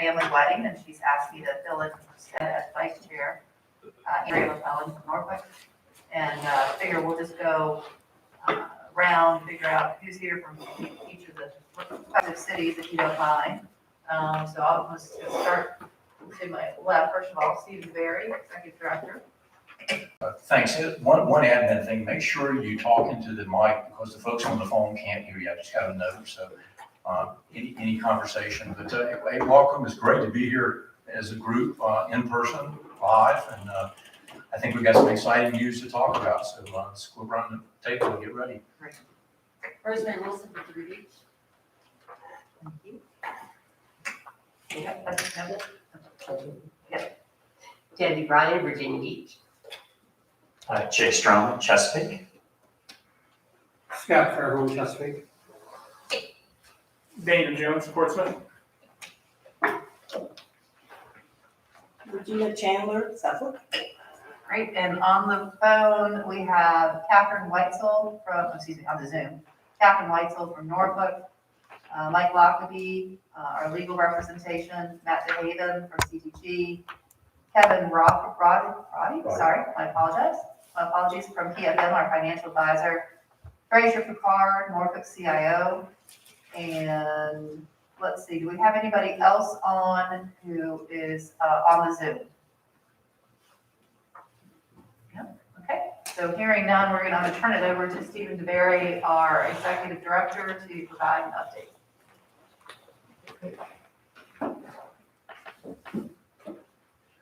family wedding, and she's asked me to fill in instead as vice chair. Andrea McClellan from Norfolk, and figure we'll just go around, figure out who's here from each of the respective cities, if you don't mind. So I'll just start to my left. First of all, Stephen Berry, Executive Director. Thanks. One admin thing, make sure you talk into the mic because the folks on the phone can't hear you. I just got a note, so any conversation. But hey, welcome. It's great to be here as a group in person, live, and I think we've got some exciting news to talk about. So let's go around the table and get ready. Great. Rosemary Wilson with the Beach. Thank you. Yep, that's number. Yep. Debbie Bryan, Virginia Beach. Jay Strom, Chesapeake. Scott Fairhorn, Chesapeake. Dana Jones, Portsmouth. Regina Chandler, Suffolk. Great, and on the phone, we have Catherine Weitzel from, on the Zoom, Catherine Weitzel from Norfolk, Mike Lockaby, our legal representation, Matt DeHaven from CTG, Kevin Roddy, sorry, my apologies, from PFM, our financial advisor, Fraser Picard, Norfolk CIO, and let's see, do we have anybody else on who is on the Zoom? No? Okay, so hearing none, we're going to turn it over to Stephen DeBerry, our Executive Director, to provide an update.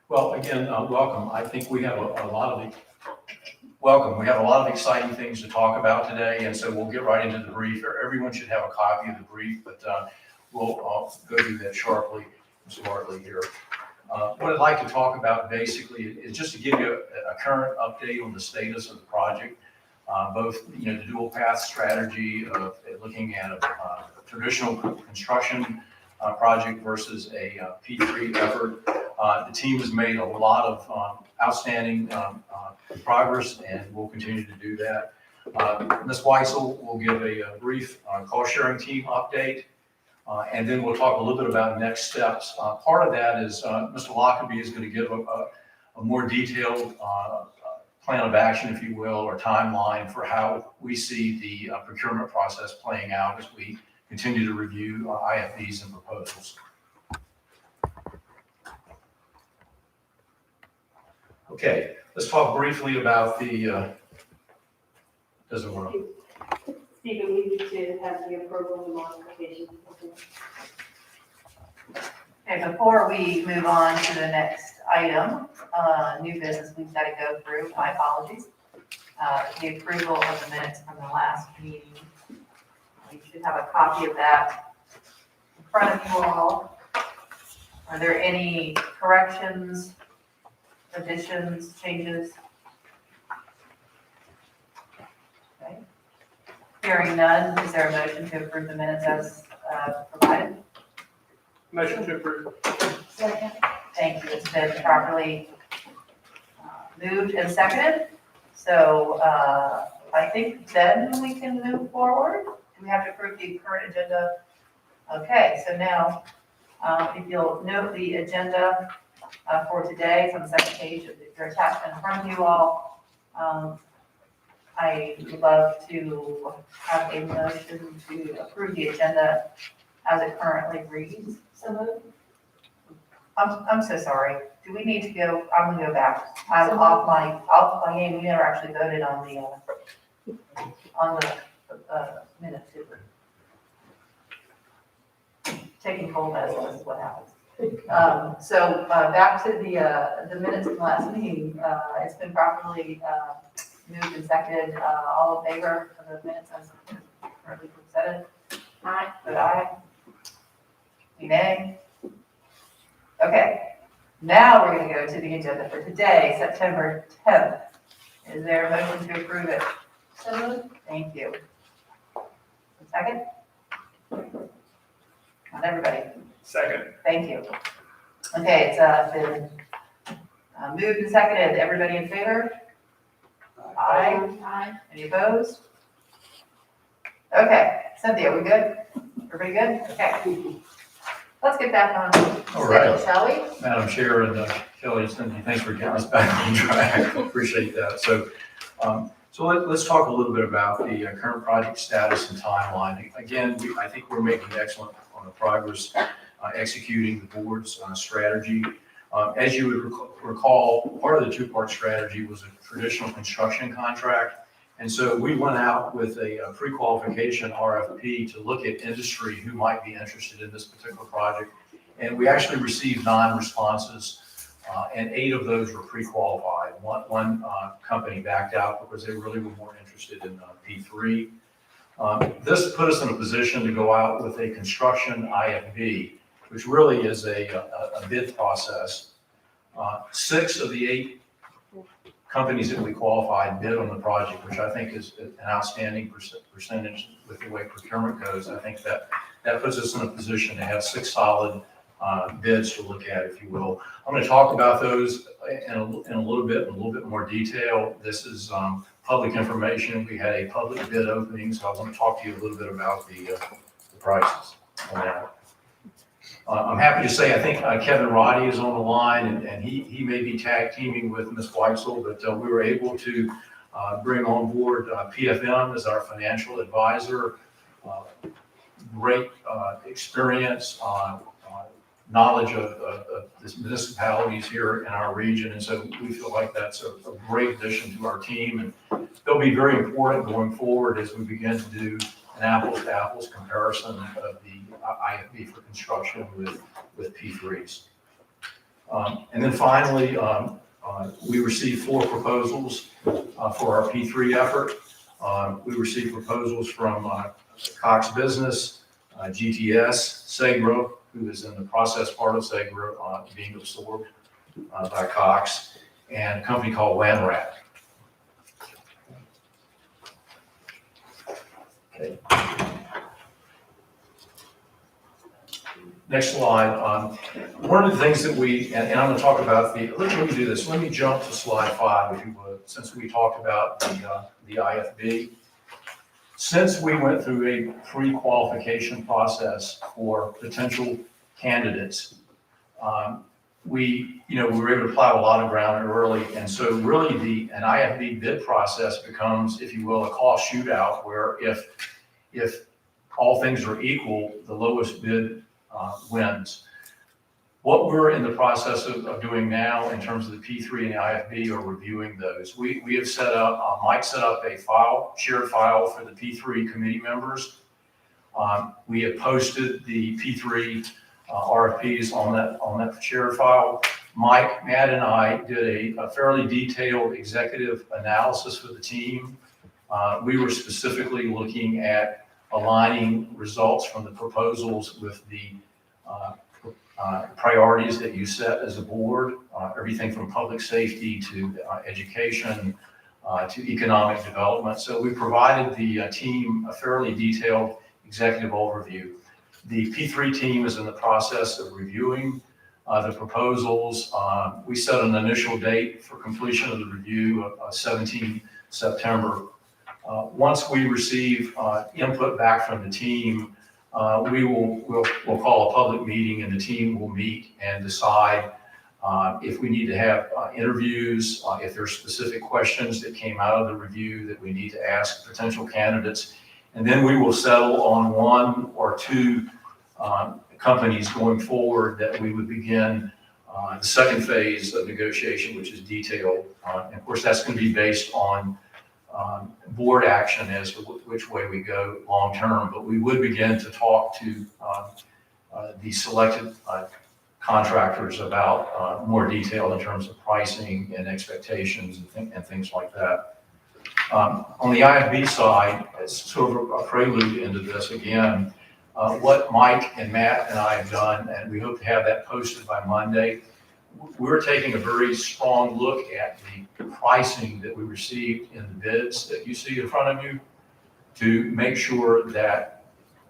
Well, again, welcome. I think we have a lot of exciting things to talk about today, and so we'll get right into the brief. Everyone should have a copy of the brief, but we'll go through that sharply and smartly here. What I'd like to talk about basically is just to give you a current update on the status of the project, both the dual path strategy of looking at a traditional construction project versus a P3 effort. The team has made a lot of outstanding progress, and we'll continue to do that. Ms. Weitzel will give a brief cost sharing team update, and then we'll talk a little bit about next steps. Part of that is Mr. Lockaby is going to give a more detailed plan of action, if you will, or timeline for how we see the procurement process playing out as we continue to review IFBs and proposals. Okay, let's talk briefly about the, doesn't work. Stephen, we need to have the approval of the modification. Okay, before we move on to the next item, new business we've got to go through, my apologies. The approval of the minutes from the last meeting. You should have a copy of that in front of you all. Are there any corrections, additions, changes? Okay. Hearing none, is there a motion to approve the minutes as provided? Motion to approve. Second. Thank you. It's been properly moved and seconded. So I think then we can move forward. Do we have to approve the current agenda? Okay, so now if you'll note the agenda for today, it's on the second page of your attachment in front of you all. I would love to have a motion to approve the agenda as it currently reads. So moved. I'm so sorry. Do we need to go? I'm gonna go back. I'm off my game. We never actually voted on the minutes. Did we? Taking cold medicine is what happens. So back to the minutes of the last meeting. It's been properly moved and seconded. All in favor of the minutes as currently presented? Aye. Vote aye. You nay. Okay. Now we're going to go to the agenda for today, September 10th. Is there a motion to approve it? So moved. Thank you. A second? Not everybody. Second. Thank you. Okay, it's been moved and seconded. Everybody in favor? Aye. Aye. Any opposed? Okay, Cynthia, we good? Everybody good? Okay. Let's get back on All right. schedule, shall we? Madam Chair and Kelly, Cindy, thanks for getting us back on track. Appreciate that. So let's talk a little bit about the current project status and timeline. Again, I think we're making excellent on the progress executing the board's strategy. As you would recall, part of the two-part strategy was a traditional construction contract. And so we went out with a pre-qualification RFP to look at industry who might be interested in this particular project. And we actually received 9 responses, and 8 of those were pre-qualified. One company backed out because they really were more interested in P3. This put us in a position to go out with a construction IFB, which really is a bid process. 6 of the 8 companies that we qualified bid on the project, which I think is an outstanding percentage with the way procurement goes. I think that puts us in a position to have 6 solid bids to look at, if you will. I'm going to talk about those in a little bit more detail. This is public information. We had a public bid opening, so I want to talk to you a little bit about the prices on that. I'm happy to say I think Kevin Roddy is on the line, and he may be tag teaming with Ms. Weitzel, but we were able to bring on board PFM as our financial advisor. Great experience, knowledge of the municipalities here in our region, and so we feel like that's a great addition to our team, and they'll be very important going forward as we begin to do an apples-to-apples comparison of the IFB for construction with P3s. And then finally, we received 4 proposals for our P3 effort. We received proposals from Cox Business, GTS, Segra, who is in the process part of Segra being absorbed by Cox, and a company called Wanrat. Okay. Next slide. One of the things that and I'm going to talk about let me do this. Let me jump to slide 5, if you would, since we talked about the IFB. Since we went through a pre-qualification process for potential candidates, we were able to plow a lot of ground early, and so really an IFB bid process becomes, if you will, a cost shootout, where if all things are equal, the lowest bid wins. What we're in the process of doing now in terms of the P3 and the IFB are reviewing those. We have set up, Mike set up a shared file for the P3 committee members. We have posted the P3 RFPs on that shared file. Mike, Matt, and I did a fairly detailed executive analysis for the team. We were specifically looking at aligning results from the proposals with the priorities that you set as a board, everything from public safety to education to economic development. So we provided the team a fairly detailed executive overview. The P3 team is in the process of reviewing the proposals. We set an initial date for completion of the review of 17 September. Once we receive input back from the team, we'll call a public meeting, and the team will meet and decide if we need to have interviews, if there's specific questions that came out of the review that we need to ask potential candidates. And then we will settle on 1 or 2 companies going forward that we would begin the second phase of negotiation, which is detailed. And of course, that's going to be based on board action as to which way we go long term, but we would begin to talk to the selected contractors about more detail in terms of pricing and expectations and things like that. On the IFB side, it's sort of a prelude into this again. What Mike and Matt and I have done, and we hope to have that posted by Monday, we're taking a very strong look at the pricing that we received in the bids that you see in front of you to make sure that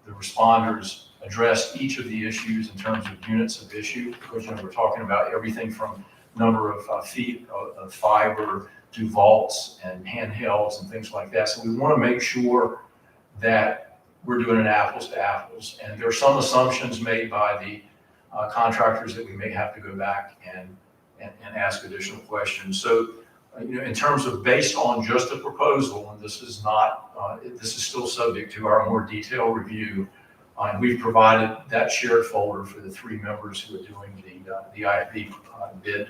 the responders address each of the issues in terms of units of issue, because we're talking about everything from number of feet of fiber to vaults and handhelds and things like that. So we want to make sure that we're doing an apples to apples. And there are some assumptions made by the contractors that we may have to go back and ask additional questions. So, in terms of based on just a proposal, and this is not, this is still subject to our more detailed review. And we've provided that shared folder for the 3 members who are doing the IFB bid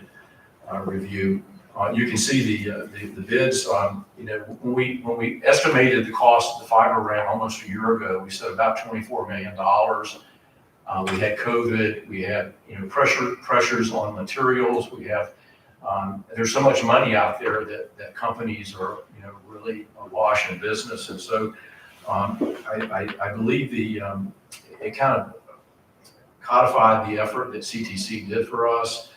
review. You can see the bids. When we estimated the cost of the fiber ramp almost a year ago, we said about $24 million. We had COVID. We had pressures on materials. We have there's so much money out there that companies are really awash in business, and so I believe it kind of codified the effort that CTC did for us.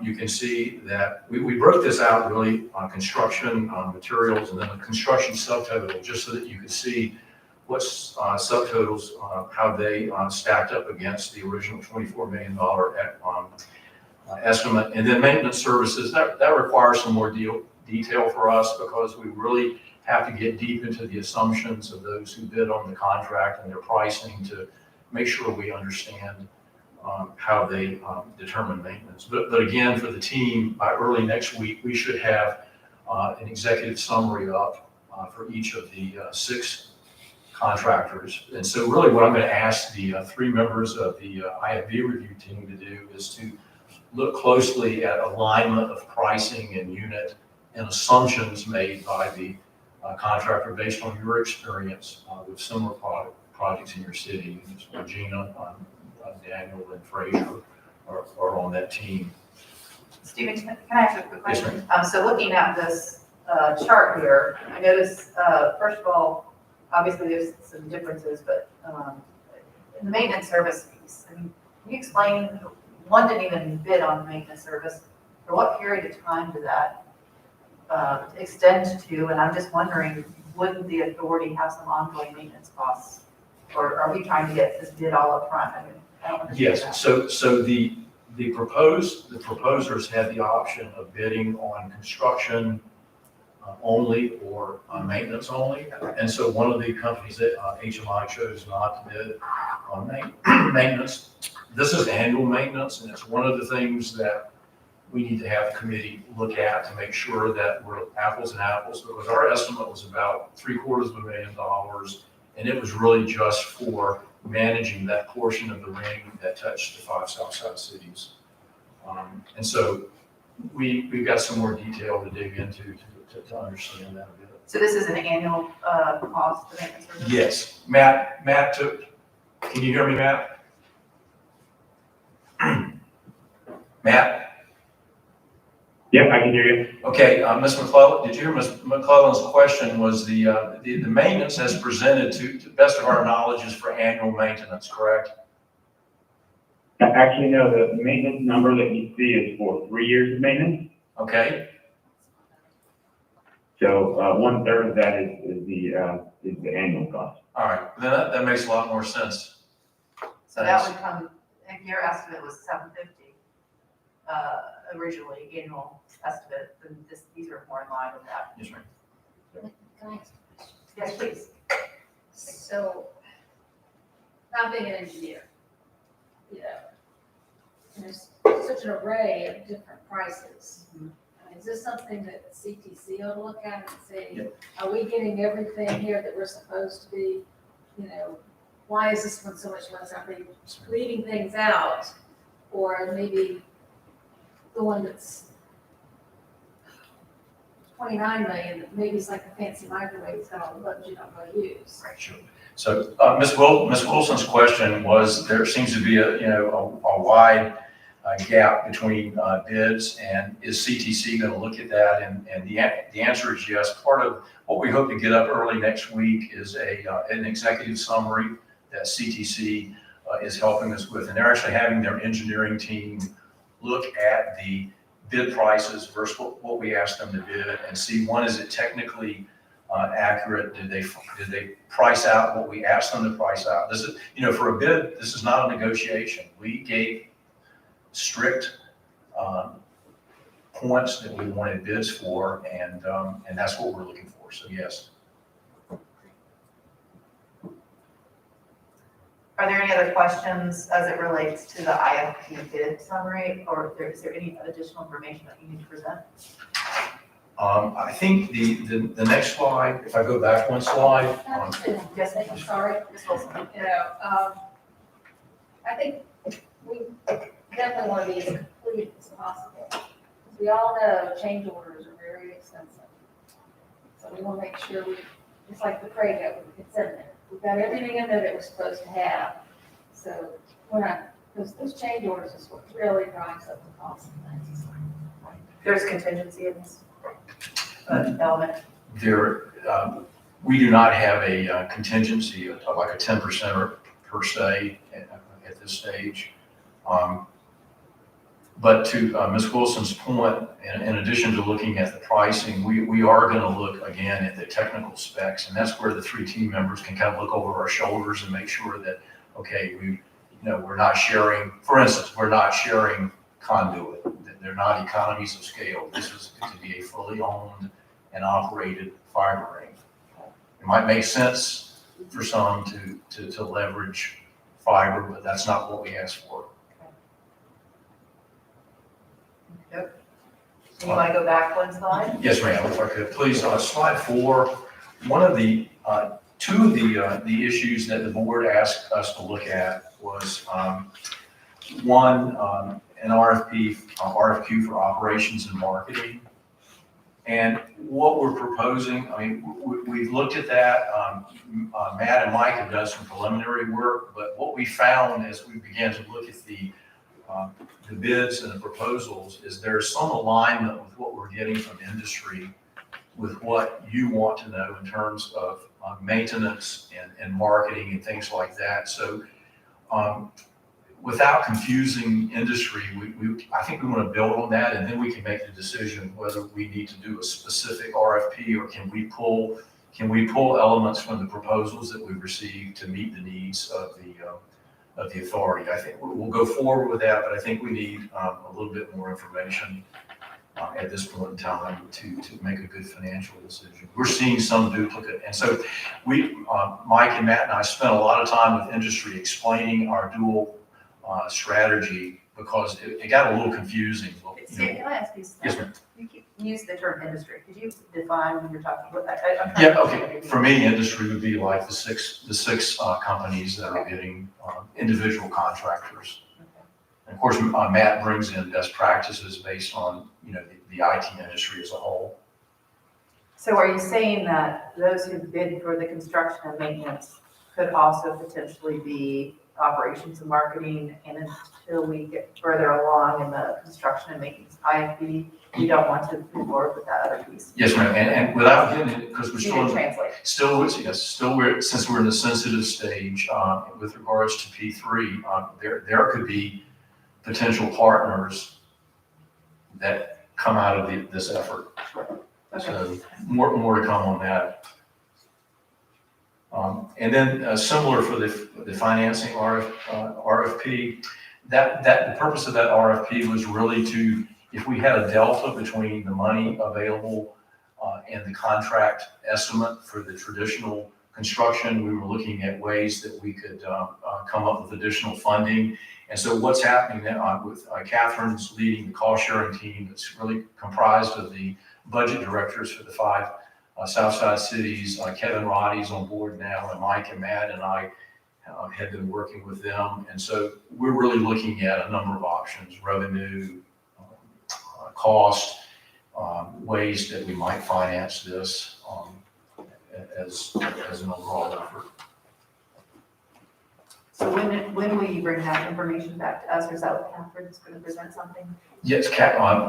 You can see that we broke this out really on construction, materials, and then a construction subtotal, just so that you can see what subtotals, how they stacked up against the original $24 million estimate. And then maintenance services, that requires some more detail for us, because we really have to get deep into the assumptions of those who bid on the contract and their pricing to make sure we understand how they determine maintenance. But again, for the team, by early next week, we should have an executive summary up for each of the 6 contractors. And so really what I'm going to ask the 3 members of the IFB review team to do is to look closely at alignment of pricing and unit and assumptions made by the contractor based on your experience with similar projects in your city. Regina, Daniel, and Frazier are on that team. Stephen, can I ask you a quick Yes, question? So looking at this chart here, I noticed, first of all, obviously there's some differences, but in the maintenance service piece, I mean, can you explain, one didn't even bid on maintenance service, for what period of time did that extend to? And I'm just wondering, wouldn't the authority have some ongoing maintenance costs? Or are we trying to get this bid all up front? I mean, I don't understand that. Yes, so the proposers had the option of bidding on construction only or maintenance only. And so one of the companies that HMI chose not to bid on maintenance. This is annual maintenance, and it's one of the things that we need to have the committee look at to make sure that we're apples and apples, because our estimate was about $750,000, and it was really just for managing that portion of the ring that touched the 5 Southside cities. And so we've got some more detail to dig into to understand that a bit. So this is an annual cost for maintenance service? Yes, Matt can you hear me, Matt? Matt? Yep, I can hear you. Okay, Ms. McClellan, did you hear Ms. McClellan's question? Was the maintenance as presented to the best of our knowledge is for annual maintenance, correct? Actually, no, the maintenance number that you see is for 3 years of maintenance. Okay, So 1/3 of that is the annual cost. all right, then that makes a lot more sense. So that would come, if your estimate was $750, originally annual estimate, then these are more in line with that. Yes, ma'am. Can I ask a question? Yes, please. So, not being an engineer, you know, and there's such an array of different prices. I mean, is this something that CTC ought to look at and say, Yep. are we getting everything here that we're supposed to be? You know, why is this one so much less? Are they leaving things out? Or maybe the one that's 29 million, maybe it's like a fancy microwave, it's got all the buttons you don't really use. Right, sure. So Ms. Wilson's question was, there seems to be a wide gap between bids, and is CTC going to look at that? And the answer is yes. Part of what we hope to get up early next week is an executive summary that CTC is helping us with, and they're actually having their engineering team look at the bid prices versus what we asked them to bid and see, one, is it technically accurate? Did they price out what we asked them to price out? This is, for a bid, this is not a negotiation. We gave strict points that we wanted bids for, and that's what we're looking for. So yes. Are there any other other questions as it relates to the IFP bid summary, or is there any additional information that you need to present? I think the next slide, if I go back one slide, Yes, I'm sorry. Ms. Wilson. You know, I think we definitely want to be as complete as possible. As we all know, change orders are very expensive. So we want to make sure we, just like the Craig, it's in there. We've got everything in there that we're supposed to have. So we're not, those change orders is what really drives up the cost of things. There's contingency in this element. We do not have a contingency, like a 10% per se at this stage. But to Ms. Wilson's point, in addition to looking at the pricing, we are going to look again at the technical specs, and that's where the 3 team members can kind of look over our shoulders and make sure that, okay, we're not sharing, for instance, we're not sharing conduit. They're not economies of scale. This is to be a fully owned and operated fiber ring. It might make sense for some to leverage fiber, but that's not what we asked for. Yep. You want to go back one slide? Yes, ma'am, if I could, please, slide 4. One of the, 2 of the issues that the board asked us to look at was, one, an RFQ for operations and marketing. And what we're proposing, I mean, we've looked at that. Matt and Mike have done some preliminary work, but what we found as we began to look at the bids and the proposals is there's some alignment with what we're getting from industry with what you want to know in terms of maintenance and marketing and things like that. So without confusing industry, I think we want to build on that, and then we can make the decision whether we need to do a specific RFP or can we pull elements from the proposals that we've received to meet the needs of the authority. I think we'll go forward with that, but I think we need a little bit more information at this point in time to make a good financial decision. We're seeing some duplicate, and so Mike and Matt and I spent a lot of time with industry explaining our dual strategy because it got a little confusing. Steve, can I ask you something? Yes, ma'am. You keep use the term industry. Could you define when you're talking about that? Yeah, okay. For me, industry would be like the six companies that are getting individual contractors. And of course, Matt brings in best practices based on, the IT industry as a whole. So are you saying that those who bid for the construction and maintenance could also potentially be operations and marketing, and until we get further along in the construction and maintenance IFB, we don't want to move forward with that other piece? Yes, ma'am. And without getting it, because we're You didn't translate. since we're in the sensitive stage with regards to P3, there could be potential partners that come out of this effort. Okay. So more to come on that. And then similar for the financing RFP, that the purpose of that RFP was really to, if we had a delta between the money available and the contract estimate for the traditional construction, we were looking at ways that we could come up with additional funding. And so what's happening now with Catherine's leading the cost sharing team that's really comprised of the budget directors for the 5 Southside cities. Kevin Roddy's on board now, and Mike and Matt and I have been working with them. And so we're really looking at a number of options: revenue, cost, ways that we might finance this as an overall effort. So when will you bring that information back to us, or is that what Catherine's going to present something? Yes,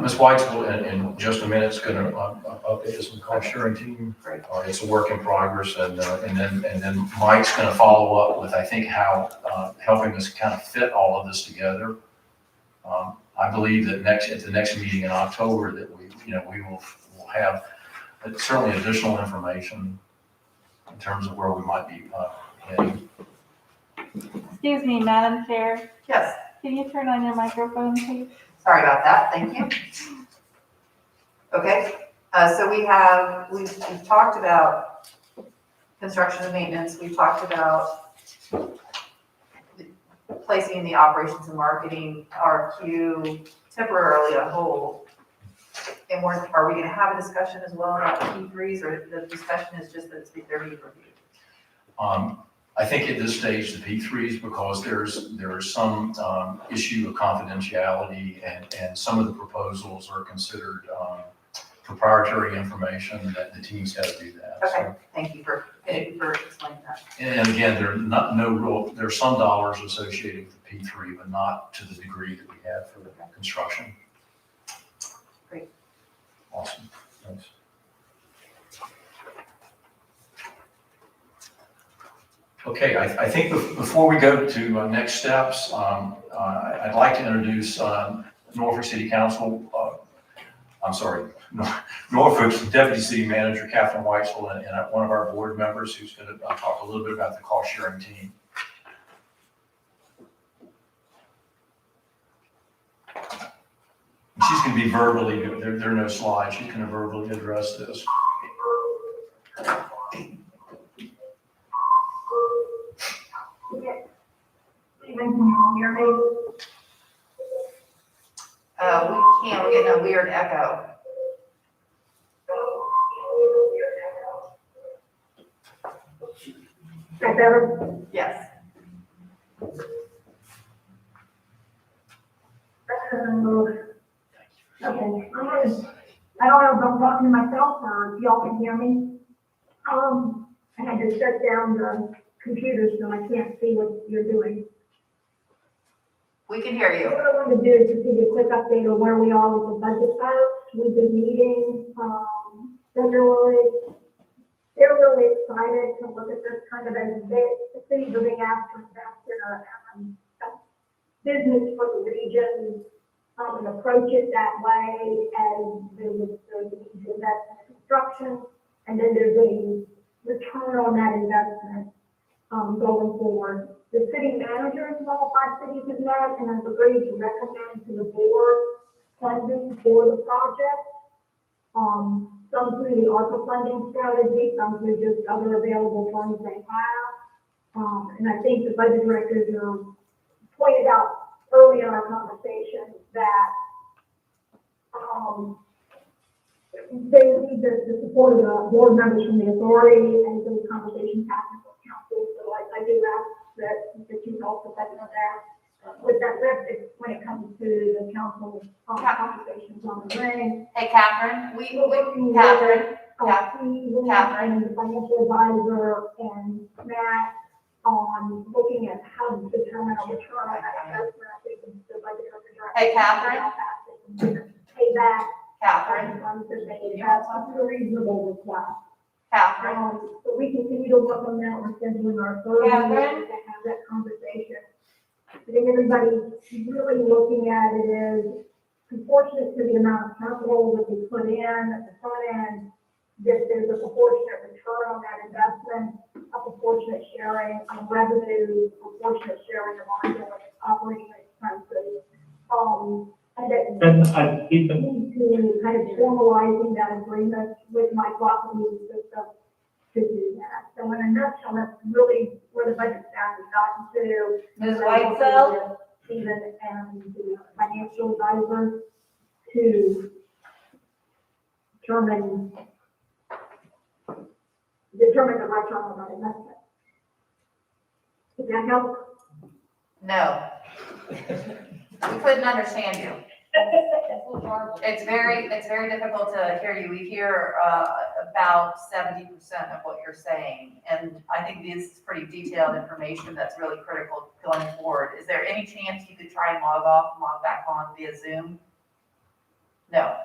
Ms. White's in just a minute is going to update us on the cost sharing team. Great. It's a work in progress, and then Mike's going to follow up with, I think, how helping us kind of fit all of this together. I believe that at the next meeting in October that we will have certainly additional information in terms of where we might be heading. Excuse me, Madam Chair, Yes. can you turn on your microphone, please? Sorry about that. Thank you. Okay. So we've talked about construction and maintenance. We've talked about placing the operations and marketing RQ temporarily on hold. And are we gonna have a discussion as well about P3s, or the discussion is just that they're being reviewed? I think at this stage, the P3s, because there is some issue of confidentiality, and some of the proposals are considered proprietary information, that the team's got to do that. Okay, So, thank you for explaining that. and again, there's some dollars associated with the P3, but not to the degree that we have for the construction. Great. Awesome, thanks. Okay, I think before we go to next steps, I'd like to introduce Norfolk City Council, Norfolk's Deputy City Manager, Catherine Weitzel, and one of our board members who's going to talk a little bit about the cost sharing team. And she's going to be verbally, there are no slides, she's going to verbally address this. We can't, we're getting a weird echo. Is that better? Yes. Okay, I don't know if I'm talking to myself or if y'all can hear me. I had to shut down the computer so I can't see what you're doing. We can hear you. What I want to do is just give you a quick update on where we are with the budget folks. We've been meeting, regularly. They're really excited to look at this kind of as the cities are being asked to invest in a business for the region, and approach it that way as the invest in construction, and then there's a return on that investment going forward. The city managers of all 5 cities have met and have agreed to recommend to the board funding for the project. Some through the ARPA funding strategy, some through just other available funds they have. And I think the budget directors pointed out early in our conversation that they need the support of the board members from the authority, and those conversations happen with council. So I do ask that you also second that. With that said, when it comes to the council conversations on the ring. Hey, Catherine, Catherine, And the financial advisor and Matt on looking at how to determine a return on that investment. I think the budget director. Hey, Catherine. Pay back. Catherine, That's a reasonable request. Catherine. So we continue to work on that. We're scheduling our third meeting to have that conversation. I think everybody's really looking at it as proportionate to the amount of capital that we put in at the front end, that there's a proportionate return on that investment, a proportionate sharing of revenue, proportionate sharing of ongoing operating expenses. And that we need to kind of formalizing that agreement with Mike Lockley's system to do that. So in a nutshell, that's really where the budget staff has gotten to. Ms. Whitesell? Stephen and the financial advisor to determine the return on that investment. Does that help? No. We couldn't understand you. It's very difficult to hear you. We hear about 70% of what you're saying. And I think this is pretty detailed information that's really critical going forward. Is there any chance you could try and log off and log back on via Zoom? No.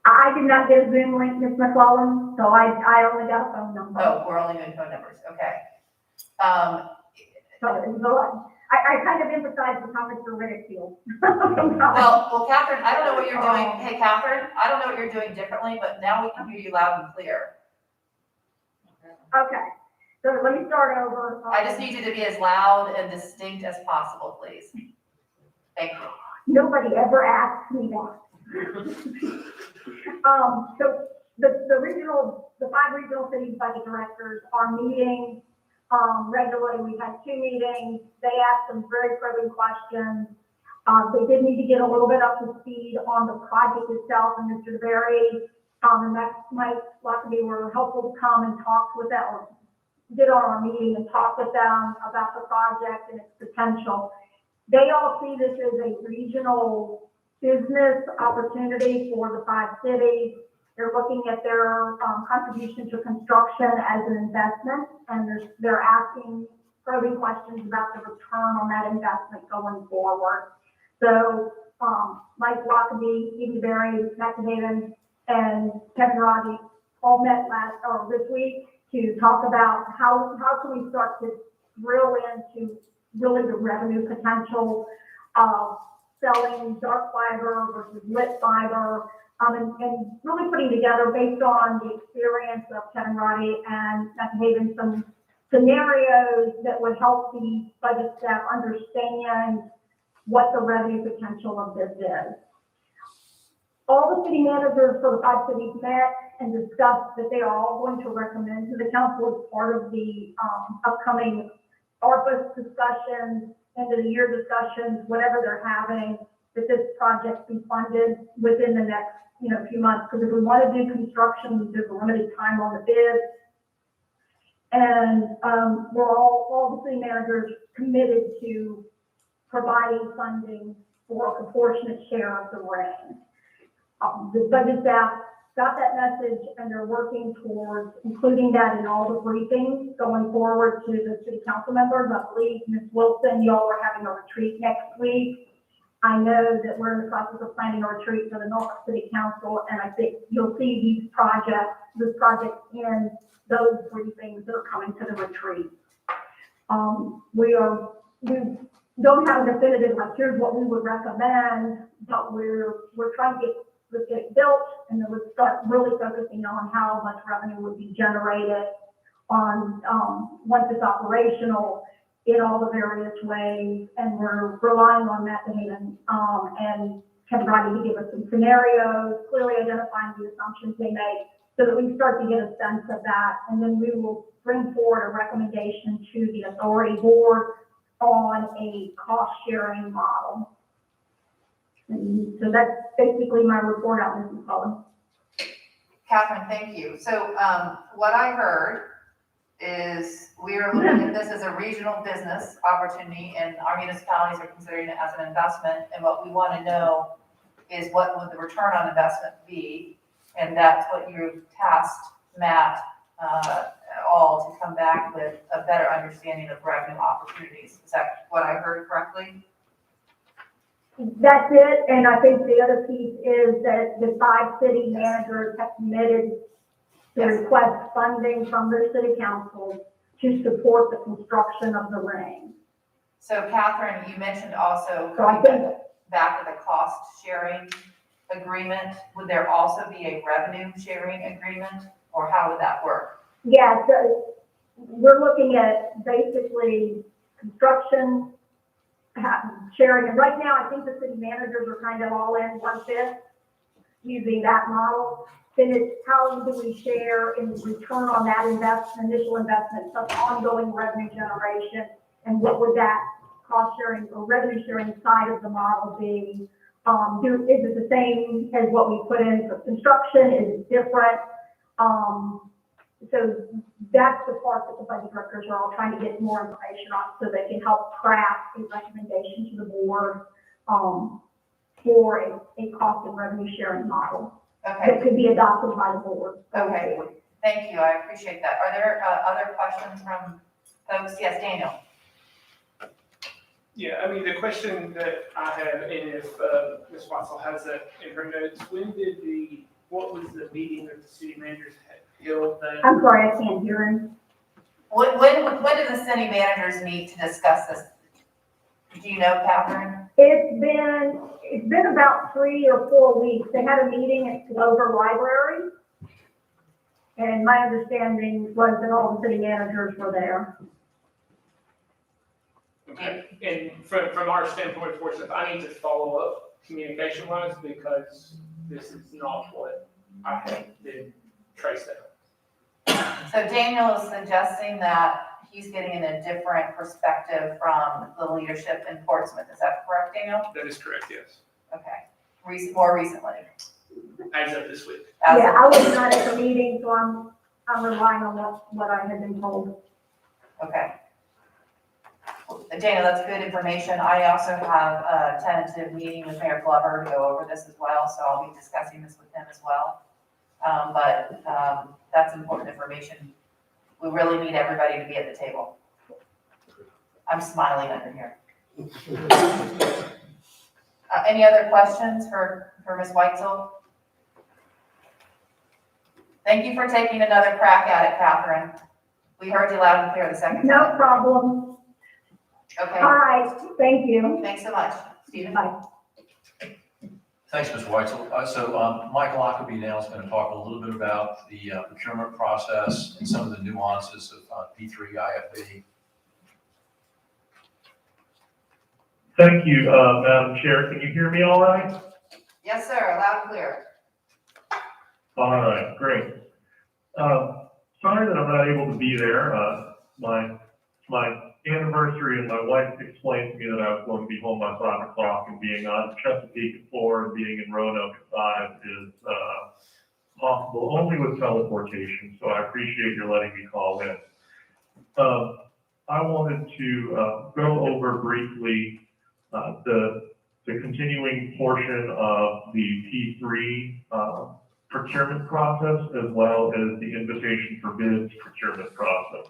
I did not get a Zoom link, Ms. McClellan, so I only got a phone number. Oh, we're only doing phone numbers. Okay. So I kind of emphasize the comments for ridicule. Well, Catherine, I don't know what you're doing. Hey, Catherine, I don't know what you're doing differently, but now we can hear you loud and clear. Okay, so let me start over. I just need you to be as loud and distinct as possible, please. Thank you. Nobody ever asked me that. So the 5 regional city budget directors are meeting regularly. We've had 2 meetings. They asked some very probing questions. They did need to get a little bit up to speed on the project itself, and Mr. DeBerry, and Mike Lockaby were helpful to come and talk with them, or did our meeting and talk with them about the project and its potential. They all see this as a regional business opportunity for the 5 cities. They're looking at their contribution to construction as an investment, and they're asking probing questions about the return on that investment going forward. So, Mike Lockaby, Steve DeBerry, Matt Haven, and Kevin Roddy all met this week to talk about how can we start to drill into really the revenue potential of selling dark fiber versus lit fiber, and really putting together, based on the experience of Kevin Roddy and Matt Haven, some scenarios that would help the budget staff understand what the revenue potential of this is. All the city managers for the 5 cities met and discussed that they are all going to recommend to the council as part of the upcoming ARPA discussions, end of the year discussions, whatever they're having, that this project be funded within the next few months. Because if we want to do construction, there's a limited time on the bid. And we're all the city managers committed to providing funding for a proportionate share of the range. The budget staff got that message, and they're working towards including that in all the briefings going forward to the city council members. I believe, Ms. Wilson, y'all are having a retreat next week. I know that we're in the process of planning a retreat for the Norfolk City Council, and I think you'll see this project in those briefings that are coming to the retreat. We don't have a definitive, like, here's what we would recommend, but we're trying to get it built, and then we'll start really focusing on how much revenue would be generated on once it's operational in all the various ways. And we're relying on Matt Haven and Kevin Roddy to give us some scenarios, clearly identifying the assumptions they make, so that we start to get a sense of that. And then we will bring forward a recommendation to the authority board on a cost-sharing model. And so that's basically my report out, Mrs. Cullen. Catherine, thank you. So what I heard is we are looking at this as a regional business opportunity, and our municipalities are considering it as an investment. And what we want to know is what would the return on investment be? And that's what you've tasked Matt all to come back with a better understanding of revenue opportunities. Is that what I heard correctly? That's it, and I think the other piece is that the 5 city managers have committed to request funding from their city council to support the construction of the ring. So Catherine, you mentioned also So I going think, back to the cost sharing agreement. Would there also be a revenue sharing agreement, or how would that work? yeah, so we're looking at basically construction sharing, and right now I think the city managers are kind of all in 1/5 using that model. Then it's how do we share in the return on that investment, initial investment, plus ongoing revenue generation, and what would that cost sharing or revenue sharing side of the model be? Is it the same as what we put in for construction? Is it different? So that's the part that the budget directors are all trying to get more information on, so they can help craft a recommendation to the board for a cost and revenue sharing model Okay, that could be adopted by the board. Okay. thank you. I appreciate that. Are there other questions from folks? Yes, Daniel. Yeah, I mean, the question that I have, and if Ms. Watson has that in her notes, what was the meeting that the city managers held that? I'm sorry, I can't hear him. When do the city managers meet to discuss this? Do you know, Catherine? It's been about 3 or 4 weeks. They had a meeting at Glover Library, and my understanding was that all the city managers were there. Okay, and from our standpoint, of course, if I need to follow up communication-wise, because this is not what I have been traced out. So Daniel is suggesting that he's getting in a different perspective from the leadership in Portsmouth. Is that correct, Daniel? That is correct, yes, Okay. More recently. as of this week. As Yeah, of- I was not at the meeting, so I'm relying on what I had been told. Okay. Dana, that's good information. I also have a tentative meeting with Mayor Glover to go over this as well, so I'll be discussing this with him as well. That's important information. We really need everybody to be at the table. I'm smiling under here. Any other questions for Ms. Weitzel? Thank you for taking another crack at it, Catherine. We heard you loud and clear the second No time. problem. Okay, All right, thank you. thanks so much. Stephen? Bye. Thanks, Mr. Weitzel. So Mike Lockerbie now is going to talk a little bit about the procurement process and some of the nuances of P3 IFB. Thank you, Madam Chair. Can you hear me all right? Yes, sir, loud and clear. All right, great. Sorry that I'm not able to be there. My anniversary and my wife explained to me that I was going to be home by 5 o'clock, and being on Chesapeake at 4 and being in Roanoke at 5 is possible only with teleportation, so I appreciate your letting me call in. I wanted to go over briefly the continuing portion of the P3 procurement process, as well as the invitation for bids procurement process.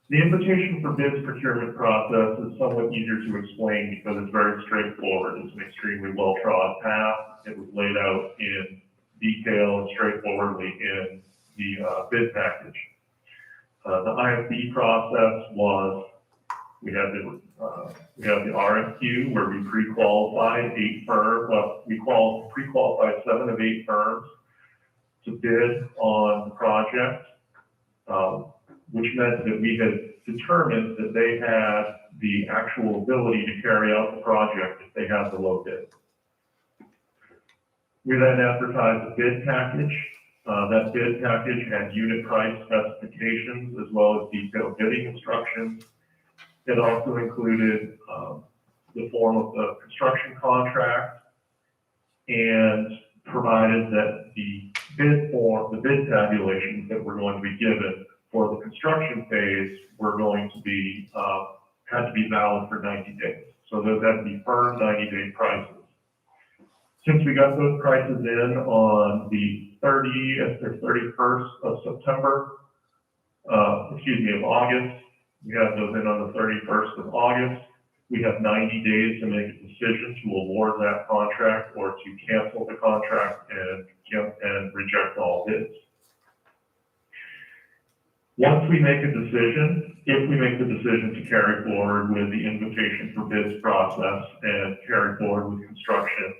The invitation for bids procurement process is somewhat easier to explain because it's very straightforward. It's an extremely well-trod path. It was laid out in detail and straightforwardly in the bid package. The IFB process was, we had the RFQ where we pre-qualified 8 firms. Well, we pre-qualified 7 of 8 firms to bid on the project, which meant that we had determined that they had the actual ability to carry out the project if they had the low bid. We then advertised a bid package. That bid package had unit price specifications as well as detailed bidding instructions. It also included the form of the construction contract and provided that the bid tabulations that were going to be given for the construction phase were going to be, had to be valid for 90 days. So those had to be firm 90-day prices. Since we got those prices in on the 30th or 31st of September, of August, we have those in on the 31st of August. We have 90 days to make a decision to award that contract or to cancel the contract and reject all bids. Once we make a decision, if we make the decision to carry forward with the invitation for bids process and carry forward with construction,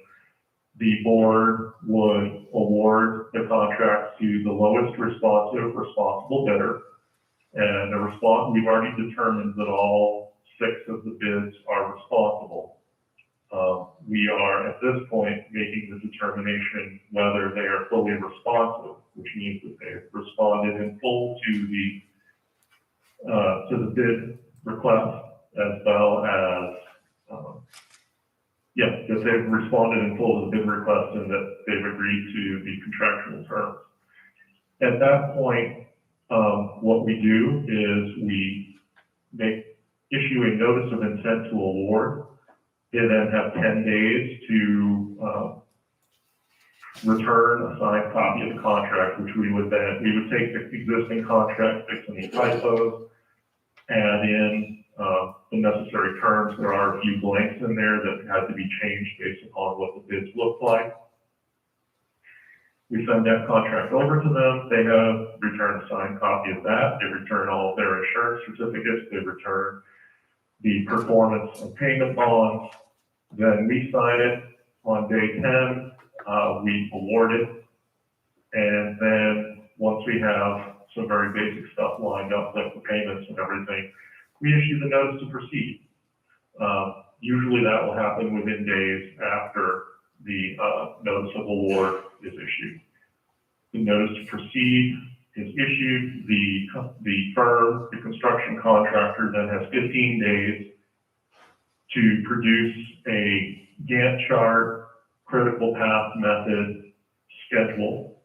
the board would award the contract to the lowest responsible bidder. And we've already determined that all 6 of the bids are responsible. We are at this point making the determination whether they are fully responsive, which means that they have responded in full to the bid request, as well as that they've responded in full to the bid request and that they've agreed to the contractual terms. At that point, what we do is we issue a notice of intent to award. They then have 10 days to return a signed copy of the contract, which we would take the existing contract, fix any typos, add in the necessary terms. There are a few blanks in there that had to be changed based upon what the bids look like. We send that contract over to them. They have returned a signed copy of that. They return all of their insurance certificates. They return the performance and payment bonds. Then we sign it on day 10. We award it. And then once we have some very basic stuff lined up, like the payments and everything, we issue the notice to proceed. Usually that will happen within days after the notice of award is issued. The notice to proceed is issued, the firm, the construction contractor then has 15 days to produce a Gantt chart, critical path method schedule,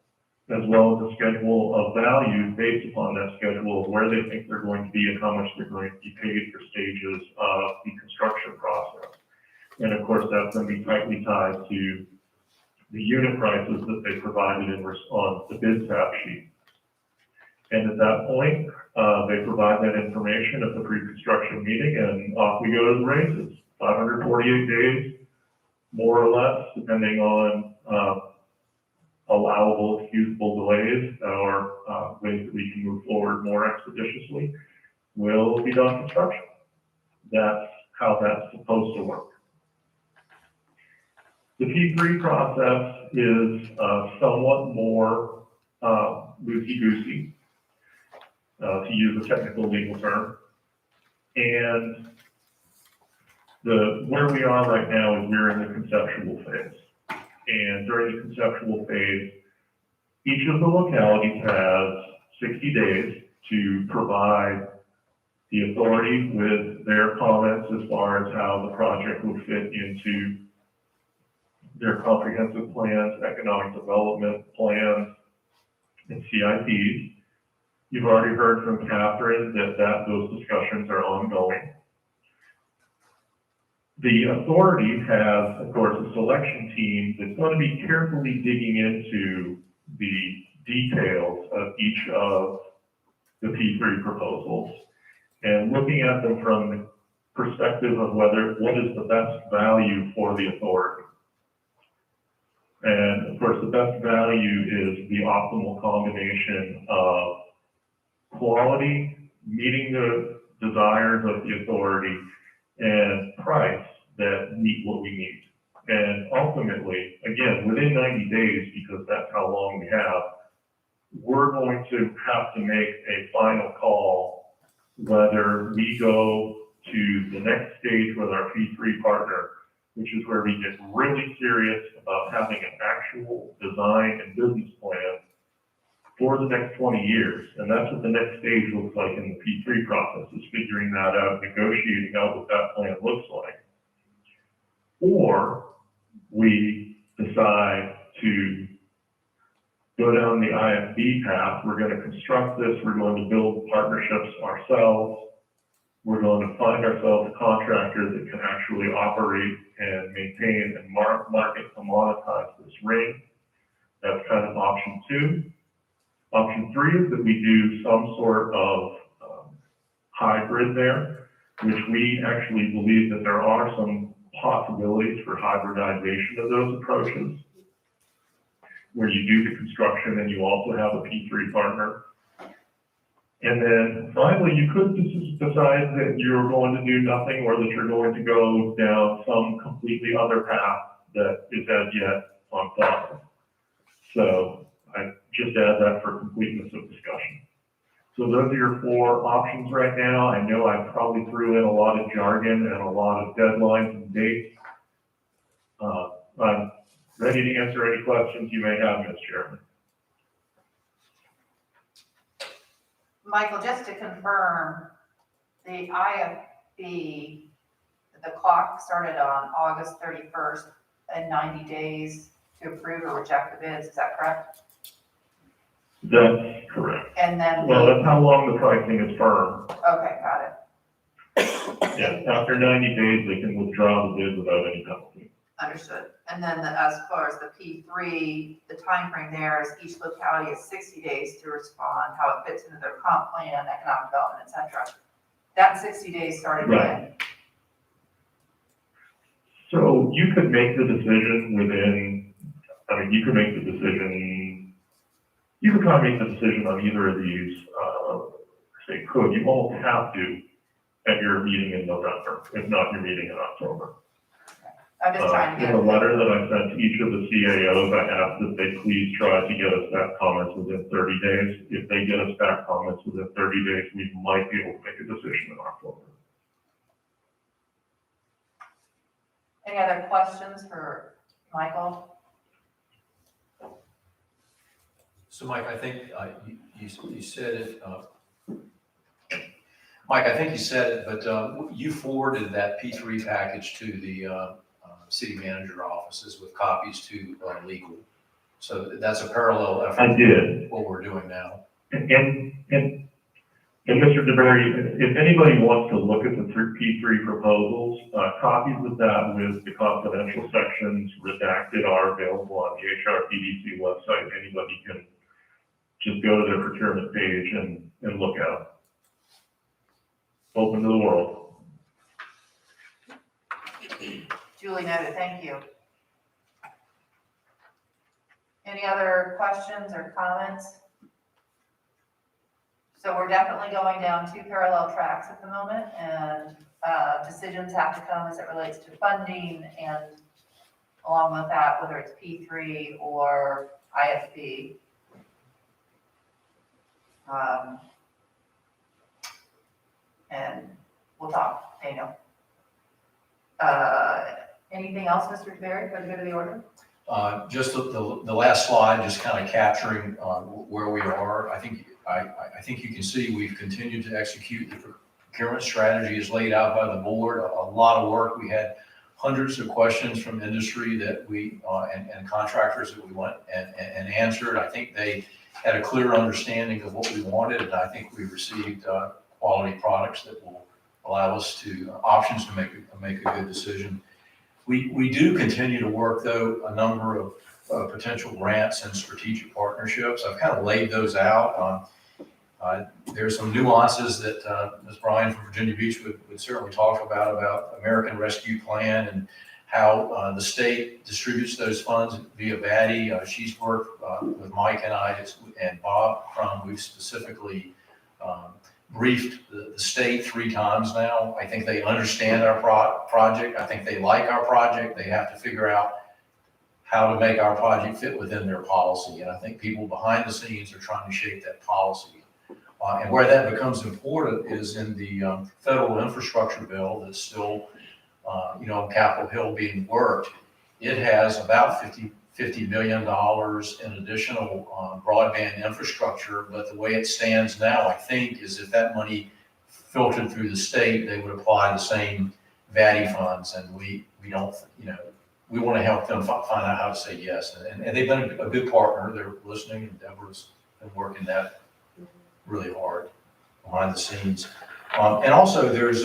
as well as a schedule of values based upon that schedule of where they think they're going to be and how much they're going to be paid for stages of the construction process. And of course, that's going to be tightly tied to the unit prices that they provided on the bid tab sheet. And at that point, they provide that information at the pre-construction meeting, and off we go to the races. 548 days, more or less, depending on allowable, excusable delays or ways that we can move forward more expeditiously, will be done construction. That's how that's supposed to work. The P3 process is somewhat more loosey-goosey, to use a technical legal term. And where we are right now is we're in the conceptual phase. And during the conceptual phase, each of the localities has 60 days to provide the authority with their comments as far as how the project would fit into their comprehensive plans, economic development plans, and CIPs. You've already heard from Catherine that those discussions are ongoing. The authority has, of course, a selection team that's going to be carefully digging into the details of each of the P3 proposals and looking at them from the perspective of what is the best value for the authority. And of course, the best value is the optimal combination of quality, meeting the desires of the authority, and price that meet what we need. And ultimately, again, within 90 days, because that's how long we have, we're going to have to make a final call whether we go to the next stage with our P3 partner, which is where we get really serious about having an actual design and business plan for the next 20 years. And that's what the next stage looks like in the P3 process, is figuring that out, negotiating out what that plan looks like. Or we decide to go down the IFB path. We're going to construct this. We're going to build partnerships ourselves. We're going to find ourselves a contractor that can actually operate and maintain and market and monetize this ring. That's kind of option 2. Option 3 is that we do some sort of hybrid there, which we actually believe that there are some possibilities for hybridization of those approaches, where you do the construction and you also have a P3 partner. And then finally, you could decide that you're going to do nothing, or that you're going to go down some completely other path that is as yet unthought of. So I just add that for completeness of discussion. So those are your 4 options right now. I know I probably threw in a lot of jargon and a lot of deadlines and dates. I'm ready to answer any questions you may have, Ms. Chairman. Michael, just to confirm, the IFB, the clock started on August 31st and 90 days to approve or reject the bids, is that correct? That's correct. And then, Well, that's how long the pricing is firm. okay, got it. Yeah, after 90 days, they can withdraw the bid without any penalty. Understood. And then as far as the P3, the time frame there is each locality has 60 days to respond, how it fits into their comp plan, economic development, et cetera. That 60 days started when? So you could make the decision you could make the decision, you could kind of make the decision on either of these, you won't have to at your meeting in November, if not your meeting in October. I'm just trying to In get. the letter that I sent to each of the CAOs, I asked that they please try to get us back comments within 30 days. If they get us back comments within 30 days, we might be able to make a decision in October. Any other questions for Michael? So Mike, I think you said it, Mike, I think you said it, but you forwarded that P3 package to the city manager offices with copies to legal. So that's a parallel effort. I did. What we're doing now. And Mr. DeBerry, if anybody wants to look at the P3 proposals, copies of that with the confidential sections redacted are available on the HRPDC website. Anybody can just go to their procurement page and look at them. Open to the world. Julie noted, thank you. Any other questions or comments? So we're definitely going down two parallel tracks at the moment, and decisions have to come as it relates to funding, and along with that, whether it's P3 or IFB. And we'll talk, Daniel. Anything else, Mr. DeBerry, for the good of the order? Just the last slide, just kind of capturing where we are. I think you can see we've continued to execute the procurement strategy as laid out by the board. A lot of work. We had hundreds of questions from industry that we and contractors that we went and answered. I think they had a clear understanding of what we wanted, and I think we received quality products that will allow us to options to make a good decision. We do continue to work, though, a number of potential grants and strategic partnerships. I've kind of laid those out. There's some nuances that Ms. Bryan from Virginia Beach would certainly talk about American Rescue Plan and how the state distributes those funds via VATI. She's worked with Mike and I and Bob Crum. We've specifically briefed the state 3 times now. I think they understand our project. I think they like our project. They have to figure out how to make our project fit within their policy. And I think people behind the scenes are trying to shape that policy. And where that becomes important is in the federal infrastructure bill that's still, on Capitol Hill being worked. It has about $50 million in additional broadband infrastructure, but the way it stands now, I think, is if that money filtered through the state, they would apply the same VATI funds, and we don't, we want to help them find out how to say yes, and they've been a good partner. They're listening, and Deborah's been working that really hard behind the scenes. And also there's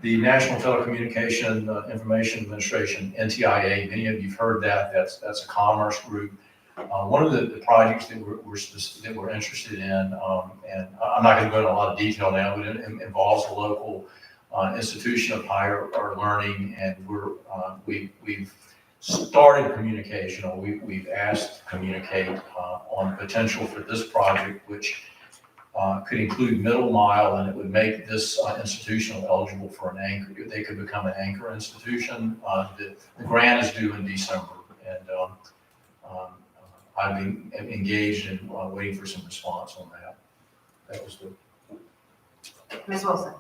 the National Telecommunication Information Administration, NTIA. Many of you've heard that. That's a commerce group. One of the projects that we're interested in, and I'm not going to go into a lot of detail now, but it involves a local institution of higher learning, and we've started communication, or we've asked to communicate on potential for this project, which could include middle mile, and it would make this institution eligible for an anchor. They could become an anchor institution. The grant is due in December, and I've been engaged in waiting for some response on that. That was the. Ms. Wilson.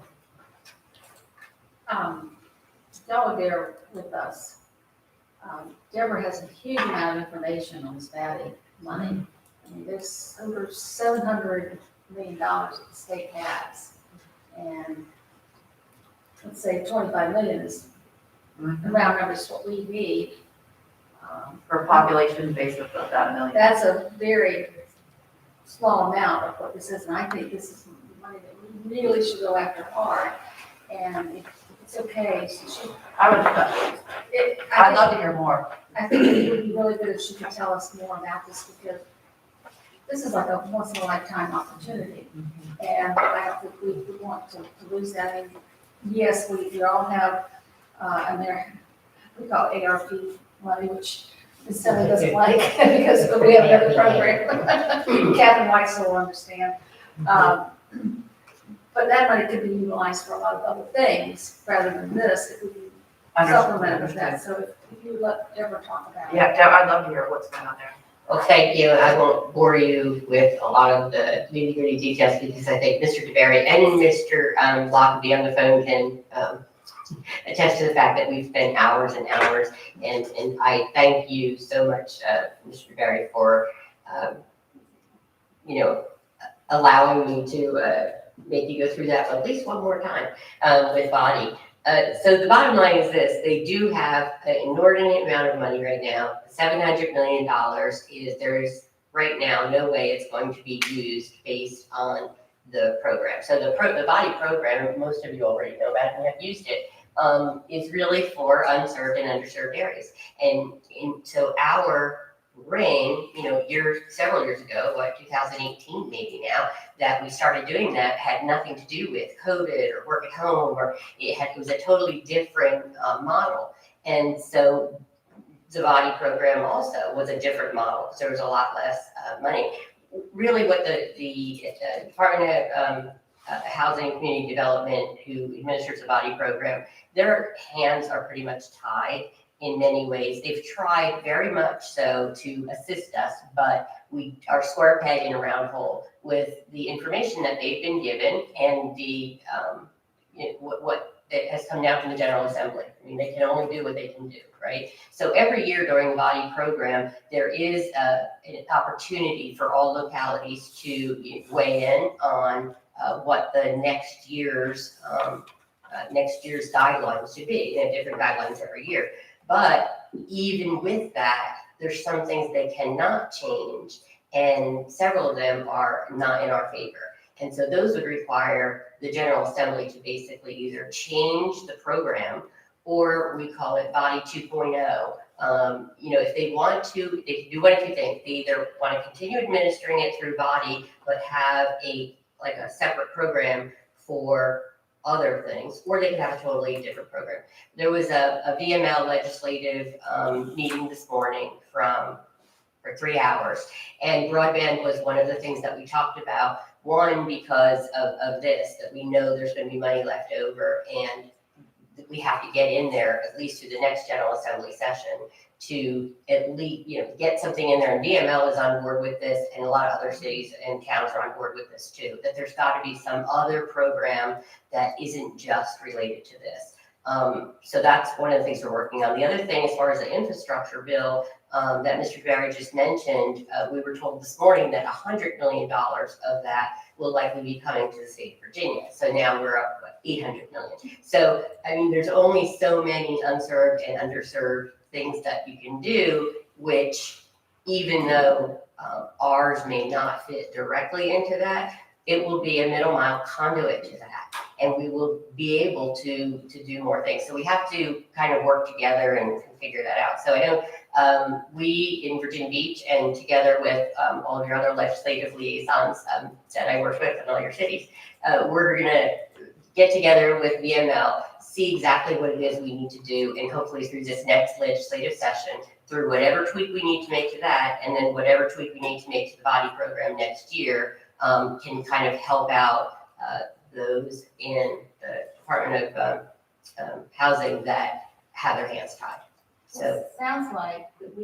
Y'all were there with us. Deborah has a huge amount of information on this VATI money. I mean, there's over $700 million that the state has, and let's say 25 million is around numbers what we need. For a population base of about 1 million. That's a very small amount of what this is, and I think this is money that we really should go after hard. And if it's okay, I'd love to hear more. I think it would be really good if she could tell us more about this, because this is like a once in a lifetime opportunity. And I don't think we want to lose that. I mean, yes, we all have, we call it ARP money, which Ms. Sally doesn't like because we have another program. Captain Weiss will understand. But that money could be utilized for a lot of other things rather than this. It would be supplemented with that. So if you would let Deborah talk about it. Yeah, Deb, I'd love to hear what's going on there. Well, thank you. I won't bore you with a lot of the nitty-gritty details, because I think Mr. DeBerry and Mr. Lockaby on the phone can attest to the fact that we've spent hours and hours, and I thank you so much, Mr. DeBerry, for allowing me to make you go through that at least one more time with body. So the bottom line is this: they do have an inordinate amount of money right now. $700 million there's right now no way it's going to be used based on the program. So the body program, most of you already know about it and have used it, is really for unserved and underserved areas. And so our reign, several years ago, 2018 maybe now, that we started doing that had nothing to do with COVID or work at home, or it was a totally different model. And so the body program also was a different model, because there was a lot less money. Really what the Department of Housing and Community Development, who administers the body program, their hands are pretty much tied in many ways. They've tried very much so to assist us, but we are square peg in a round hole with the information that they've been given and the what it has come down from the General Assembly. I mean, they can only do what they can do, right? So every year during the body program, there is an opportunity for all localities to weigh in on what the next year's guidelines should be. They have different guidelines every year. But even with that, there's some things they cannot change, and several of them are not in our favor. And so those would require the General Assembly to basically either change the program, or we call it Body 2.0. If they want to, they can do one of two things. They either want to continue administering it through Body, but have a separate program for other things, or they could have a totally different program. There was a VML legislative meeting this morning for 3 hours, and broadband was one of the things that we talked about. One, because of this, that we know there's going to be money left over, and we have to get in there at least to the next General Assembly session to at least, get something in there. And VML is on board with this, and a lot of other cities and towns are on board with this too, that there's got to be some other program that isn't just related to this. So that's one of the things we're working on. The other thing, as far as the infrastructure bill that Mr. Barry just mentioned, we were told this morning that $100 million of that will likely be coming to the state of Virginia. So now we're up to $800 million. So, there's only so many unserved and underserved things that you can do, which even though ours may not fit directly into that, it will be a middle mile conduit to that, and we will be able to do more things. So we have to kind of work together and figure that out. So I know we in Virginia Beach, and together with all of your other legislative liaisons that I work with in all your cities, we're gonna get together with VML, see exactly what it is we need to do, and hopefully through this next legislative session, through whatever tweak we need to make to that, and then whatever tweak we need to make to the body program next year, can kind of help out those in the Department of Housing that have their hands tied. So it sounds like that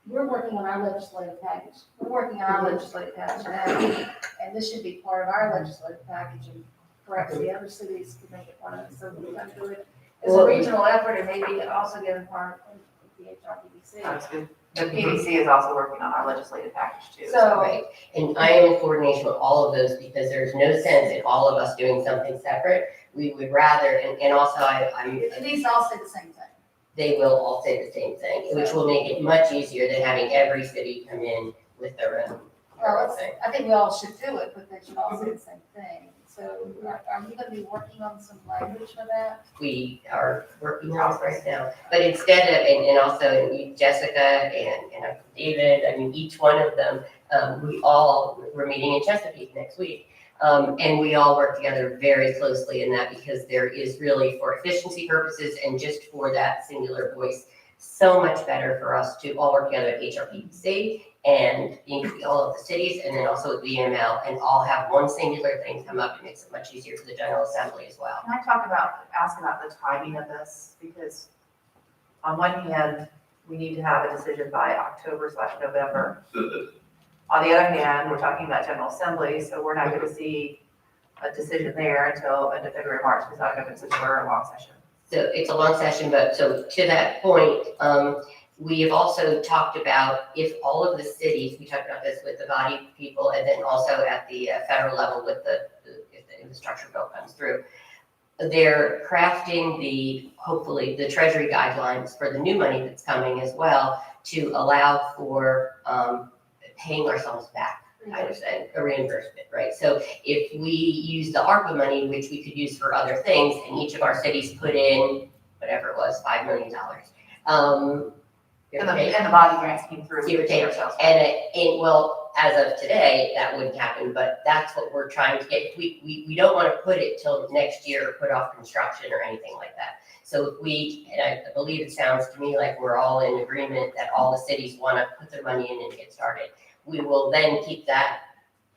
we're working on our legislative package. We're working on our legislative package now, and this should be part of our legislative package, and perhaps the other cities can make it one of them, so we can do it as a regional effort, and maybe also get a part of the HRPDC. That's good. The PDC is also working on our legislative package too. So, right, and I am in coordination with all of those, because there's no sense in all of us doing something separate. We would rather, and also I'm. these all say the same thing. They will all say the same thing, which will make it much easier than having every city come in with their own thing. I think we all should do it, but they should all say the same thing. So are you gonna be working on some language for that? We are working on it right now, but instead of, and also Jessica and David, each one of them, we're meeting in Chesapeake next week. And we all work together very closely in that, because there is really, for efficiency purposes and just for that singular voice, so much better for us to all work together at HRPC and all of the cities, and then also with VML, and all have one singular thing come up. It makes it much easier for the General Assembly as well. Can I ask about the timing of this? Because on one hand, we need to have a decision by October/November. On the other hand, we're talking about General Assembly, so we're not going to see a decision there until end of February, March, because that happens in a long session. So it's a long session, but so to that point, We have also talked about if all of the cities, we talked about this with the body people, and then also at the federal level with if the infrastructure bill comes through, they're crafting hopefully the treasury guidelines for the new money that's coming as well to allow for paying ourselves back, I would say, a reimbursement, right? So if we use the ARPA money, which we could use for other things, and each of our cities put in whatever it was, $5 million. And the body grants came through. Give or take. ourselves. Well, as of today, that wouldn't happen, but that's what we're trying to get. We don't want to put it till next year or put off construction or anything like that. So if we, and I believe it sounds to me like we're all in agreement that all the cities want to put their money in and get started. We will then keep that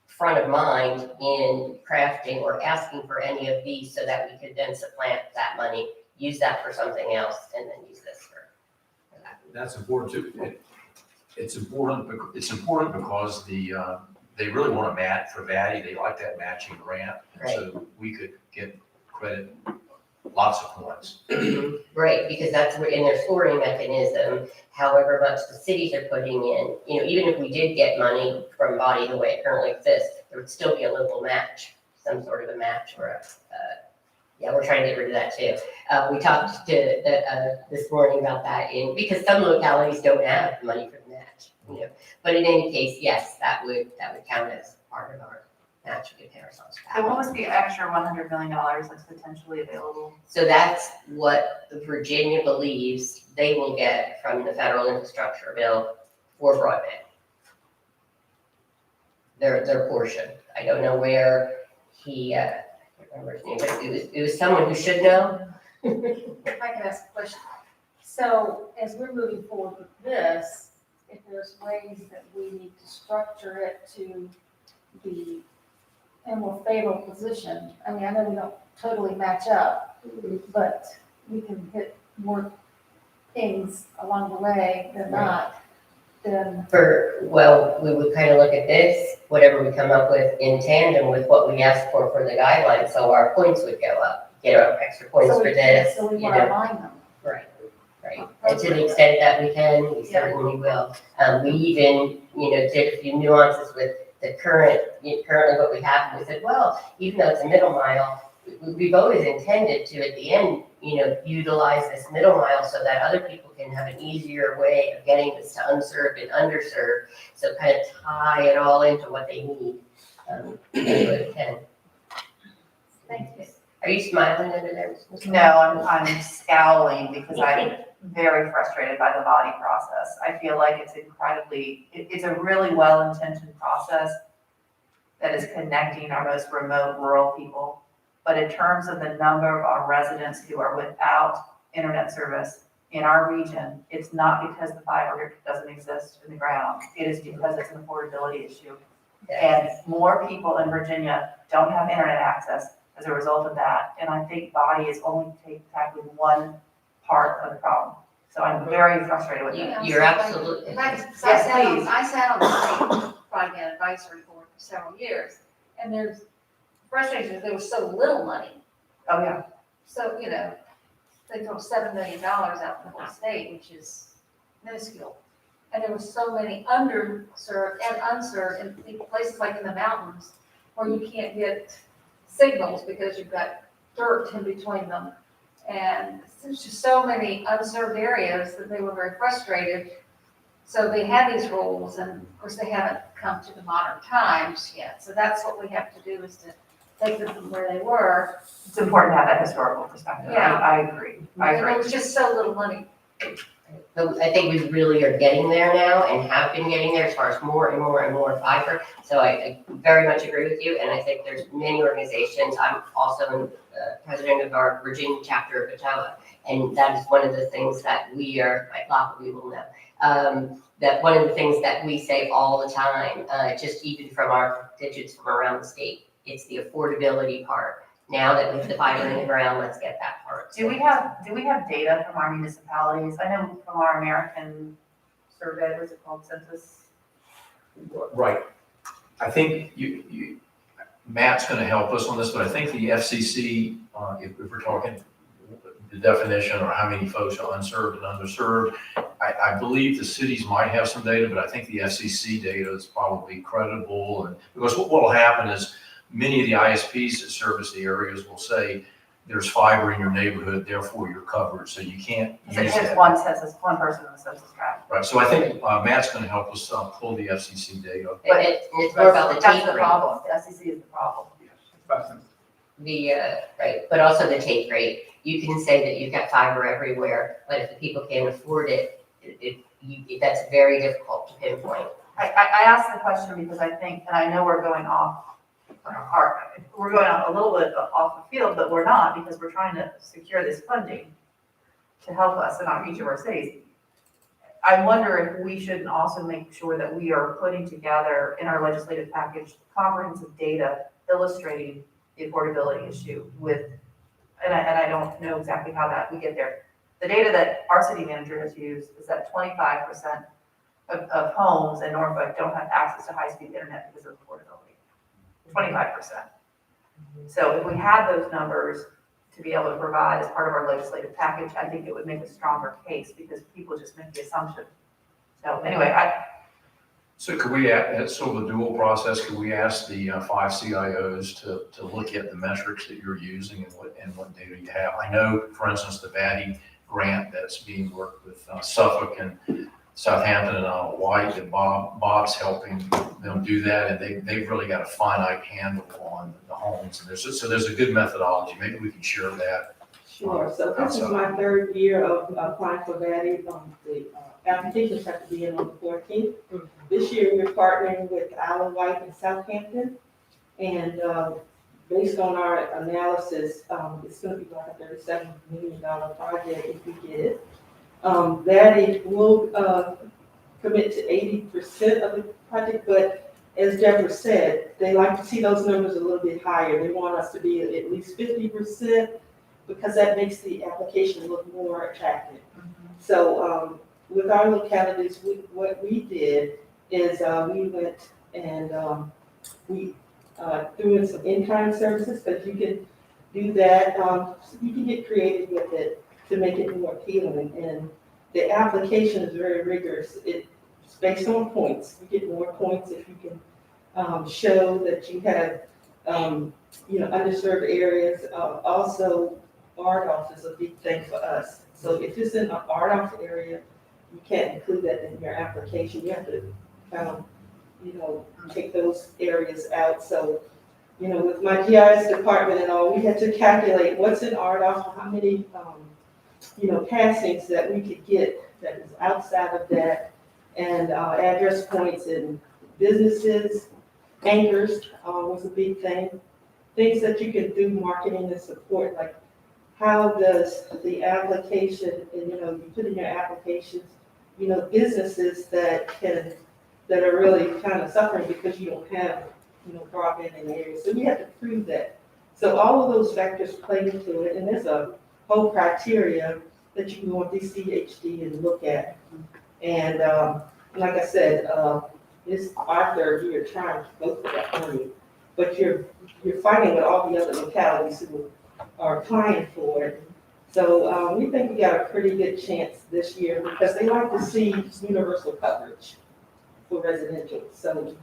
front of mind in crafting or asking for any of these so that we could then supplant that money, use that for something else, and then use this for that. That's important too. It's important because they really want to match for VATI. They like that matching grant. Right. So we could get credit lots of points. Right, because that's what in their scoring mechanism, however much the cities are putting in, even if we did get money from body the way it currently exists, there would still be a local match, some sort of a match or we're trying to get rid of that too. We talked to this morning about that because some localities don't have the money for the match, But in any case, yes, that would count as part of our match we could pay ourselves back. So what was the extra $100 million that's potentially available? So that's what Virginia believes they will get from the federal infrastructure bill for broadband. Their portion. I don't know where he, I can't remember his name, but it was someone who should know. If I can ask a question. So as we're moving forward with this, if there's ways that we need to structure it to be in a more favorable position, I mean, I know we don't totally match up, but we can hit more things along the way than not, then. We would kind of look at this, whatever we come up with in tandem with what we ask for the guidelines, so our points would go up, get our extra points for this. So we want to align them. Right. And to the extent that we can, we certainly will. We even, did a few nuances with the currently what we have. And we said, well, even though it's a middle mile, we've always intended to, at the end, utilize this middle mile so that other people can have an easier way of getting this to unserved and underserved. So kind of tie it all into what they need. They can. Thank you. Are you smiling under there? No, I'm scowling because I'm very frustrated by the body process. I feel like it's a really well-intentioned process that is connecting our most remote rural people. But in terms of the number of our residents who are without internet service in our region, it's not because the fiber doesn't exist in the ground. It is because it's an affordability issue. And more people in Virginia don't have internet access as a result of that. And I think body is only tackling one part of the problem. So I'm very frustrated with that. You're absolutely. I sat on the state broadband advisory board for several years, and there's frustration, there was so little money. Oh, yeah. So, they throw $7 million out in the whole state, which is minuscule. And there were so many underserved and unserved in places like in the mountains where you can't get signals because you've got dirt in between them. And there's just so many unserved areas that they were very frustrated. So they had these rules, and of course they haven't come to the modern times yet. So that's what we have to do, is to take them from where they were. It's important to have that historical perspective. Yeah. I agree. There was just so little money. So I think we really are getting there now and have been getting there as far as more and more and more fiber. So I very much agree with you. And I think there's many organizations. I'm also president of our Virginia chapter of Ottawa. And that is one of the things that we are, like Lockerbie will know, that one of the things that we say all the time, just even from our digits from around the state, it's the affordability part. Now that we have the fiber in the ground, let's get that part. Do we have data from our municipalities? I know from our American survey, what's it called, census? Right. I think Matt's going to help us on this, but I think the FCC, if we're talking the definition or how many folks are unserved and underserved. I believe the cities might have some data, but I think the FCC data is probably credible. And because what will happen is many of the ISPs that service the areas will say, there's fiber in your neighborhood, therefore you're covered, so you can't So it use hits that. one census, one person in the census tract. Right, so I think Matt's gonna help us pull the FCC data. And it's more about the That's take the rate. problem, the SEC is the problem. Right, but also the take rate. You can say that you've got fiber everywhere, but if the people can't afford it, that's very difficult to pinpoint. I asked the question because I think, and I know we're going a little bit off the field, but we're not, because we're trying to secure this funding to help us in each of our cities. I wonder if we shouldn't also make sure that we are putting together in our legislative package comprehensive data illustrating the affordability issue with, and I don't know exactly how that we get there. The data that our city manager has used is that 25% of homes in Norfolk don't have access to high-speed internet because of affordability. 25%. So if we had those numbers to be able to provide as part of our legislative package, I think it would make a stronger case because people just make the assumption. So anyway, So could we, it's sort of a dual process, could we ask the 5 CIOs to look at the metrics that you're using and what data you have? I know, for instance, the VADI grant that's being worked with Suffolk and Southampton and White, that Bob's helping them do that, and they've really got a finite handle on the homes. And there's a good methodology. Maybe we can share that. Sure, so this is my third year of applying for VADI. The applications have to be in on the 14th. This year, we're partnering with Isle of Wight and Southampton, and based on our analysis, it's going to be like a $37 million project if we get it. VADI will commit to 80% of the project, but as Deborah said, they like to see those numbers a little bit higher. They want us to be at least 50%, because that makes the application look more attractive. So with our localities, what we did is we went and we threw in some in-kind services, but you can do that. You can get creative with it to make it more appealing. And the application is very rigorous. It's based on points. You get more points if you can show that you have, underserved areas. Also, RDOF is a big thing for us. So if it's in an RDOF area, you can't include that in your application. You have to, take those areas out. So, with my GIS department and all, we had to calculate what's in RDOF, how many, passings that we could get that is outside of that, and address points in businesses, anchors was a big thing. Things that you can do marketing and support, like how does the application, and you put in your applications, businesses that are really kind of suffering because you don't have, broadband in the area. So we have to prove that. So all of those factors play into it, and there's a whole criteria that you can go on DCHD and look at. And like I said, it's our third year trying to go for that money, but you're fighting with all the other localities who are applying for it. So we think we got a pretty good chance this year because they like to see universal coverage for residential. So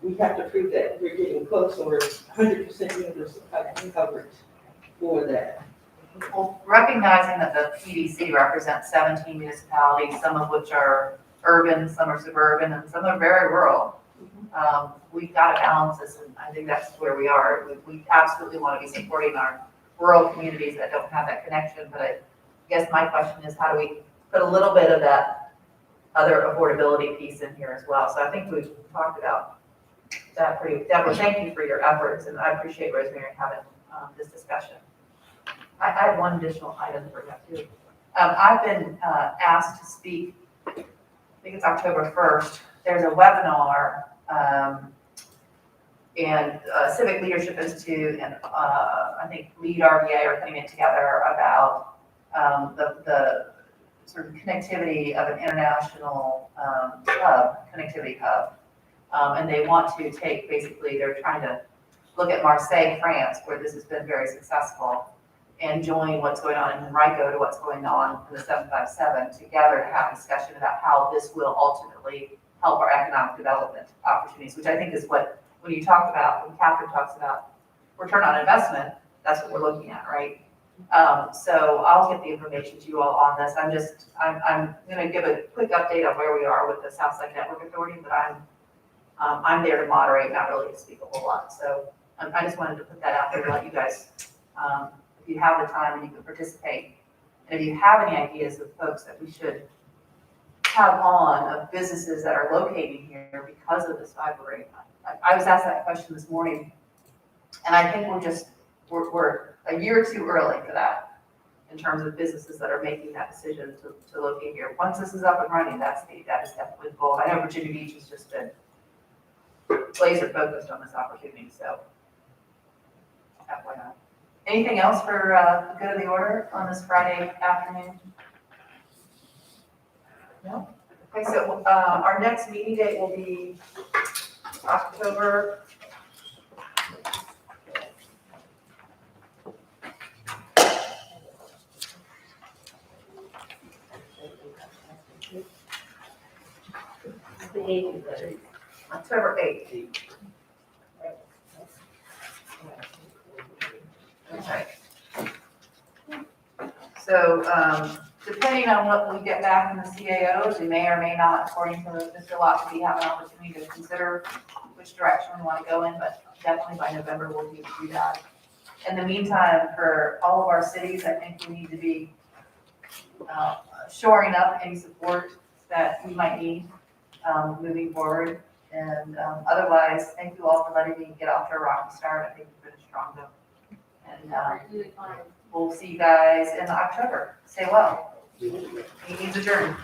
we have to prove that we're getting close or 100% universal coverage for that. well, recognizing that the PDC represents 17 municipalities, some of which are urban, some are suburban, and some are very rural. We've got to balance this, and I think that's where we are. We absolutely want to be supporting our rural communities that don't have that connection, but I guess my question is, how do we put a little bit of that other affordability piece in here as well? So I think we've talked about that pretty, Deborah, thank you for your efforts, and I appreciate Rosemary having this discussion. I have one additional item to bring up too. I've been asked to speak, I think it's October 1st, there's a webinar, and Civic Leadership Institute and I think Lead RVA are putting it together about the sort of connectivity of an international connectivity hub. And they want to take, basically, they're trying to look at Marseille, France, where this has been very successful, and join what's going on in Henrico to what's going on in the 757 together to have a discussion about how this will ultimately help our economic development opportunities, which I think is what, when you talk about, when Catherine talks about return on investment, that's what we're looking at, right? So I'll get the information to you all on this. I'm going to give a quick update on where we are with the Southside Network Authority, but I'm there to moderate, not really to speak a whole lot. So I just wanted to put that out there to let you guys, if you have the time and you can participate, and if you have any ideas of folks that we should have on of businesses that are locating here because of this fiber rate. I was asked that question this morning, and I think we're a year too early for that in terms of businesses that are making that decision to locate here. Once this is up and running, that is definitely the goal. I know Virginia Beach has just been laser focused on this opportunity, so FYI. Anything else for the good of the order on this Friday afternoon? No? Okay, so our next meeting date will be October. October 8th. Okay. So, depending on what we get back from the CAOs, we may or may not, according to Mr. Lockerbie, have an opportunity to consider which direction we want to go in, but definitely by November we'll need to do that. In the meantime, for all of our cities, I think we need to be shoring up any support that we might need moving forward. And otherwise, thank you all for letting me get off to a rocky start. I think we've been strong though. And we'll see you guys in October. Stay well. Meeting's adjourned.